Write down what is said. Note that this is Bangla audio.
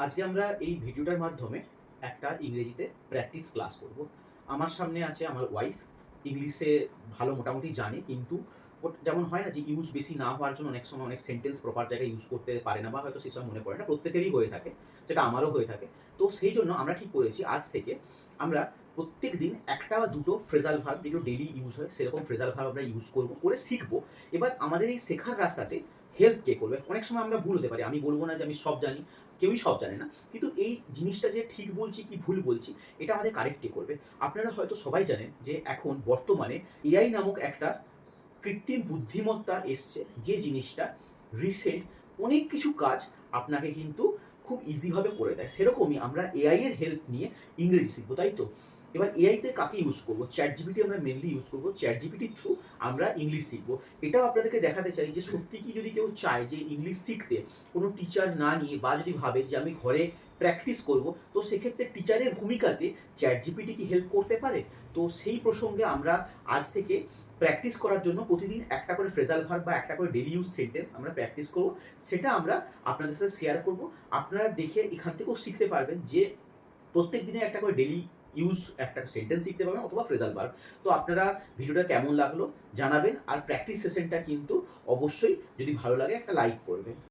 আজকে আমরা এই ভিডিওটার মাধ্যমে একটা ইংরেজিতে প্র্যাকটিস ক্লাস করব। আমার সামনে আছে আমার ওয়াইফ। ইংলিশে ভালো মোটামুটি জানে, কিন্তু যেমন হয় না যে ইউজ বেশি না হওয়ার জন্য অনেক সময় অনেক সেন্টেন্স প্রপার জায়গায় ইউজ করতে পারে না, বা হয়তো সেসব মনে পড়ে না। প্রত্যেকেরই হয়ে থাকে, সেটা আমারও হয়ে থাকে। তো সেই জন্য আমরা ঠিক করেছি আজ থেকে আমরা প্রত্যেক দিন একটা বা দুটো ফ্রেজাল ভার্ব, যেগুলো ডেইলি ইউজ হয় সেরকম ফ্রেজাল ভার্ব আমরা ইউজ করবো, করে শিখবো। এবার আমাদের এই শেখার রাস্তাতে হেল্প কে করবে? অনেক সময় আমরা ভুল হতে পারি, আমি বলবো না যে আমি সব জানি, কেউই সব জানে না, কিন্তু এই জিনিসটা যে ঠিক বলছি কি ভুল বলছি এটা আমাদের কারেক্ট কে করবে? আপনারা হয়তো সবাই জানেন যে এখন বর্তমানে এআই নামক একটা কৃত্রিম বুদ্ধিমত্তা এসছে, যে জিনিসটা রিসেন্ট অনেক কিছু কাজ আপনাকে কিন্তু খুব ইজিভাবে করে দেয়। সেরকমই আমরা এআই এর হেল্প নিয়ে ইংরেজি শিখবো, তাই তো? এবার এআইতে কাকে ইউজ করবো? চ্যাট জিপিটি আমরা মেনলি ইউজ করবো। চ্যাট জিপিটির থ্রু আমরা ইংলিশ শিখবো। এটাও আপনাদেরকে দেখাতে চাই যে সত্যি কি যদি কেউ চায় যে ইংলিশ শিখতে, কোনো টিচার না নিয়ে, বা যদি ভাবে যে আমি ঘরে প্র্যাকটিস করব, তো সেক্ষেত্রে টিচারের ভূমিকাতে চ্যাট জিপিটি কি হেল্প করতে পারে? তো সেই প্রসঙ্গে আমরা আজ থেকে প্র্যাকটিস করার জন্য প্রতিদিন একটা করে ফ্রেজাল ভার্ব বা একটা করে ডেইলি ইউজ সেন্টেন্স আমরা প্র্যাকটিস করব। সেটা আমরা আপনাদের সাথে শেয়ার করব। আপনারা দেখে এখান থেকেও শিখতে পারবেন যে প্রত্যেক দিনে একটা করে ডেইলি ইউজ একটা সেন্টেন্স শিখতে পারবেন, অথবা ফ্রেজাল ভার্ব। তো আপনারা ভিডিওটা কেমন লাগলো জানাবেন, আর প্র্যাকটিস সেশনটা কিন্তু অবশ্যই যদি ভালো লাগে একটা লাইক করবেন।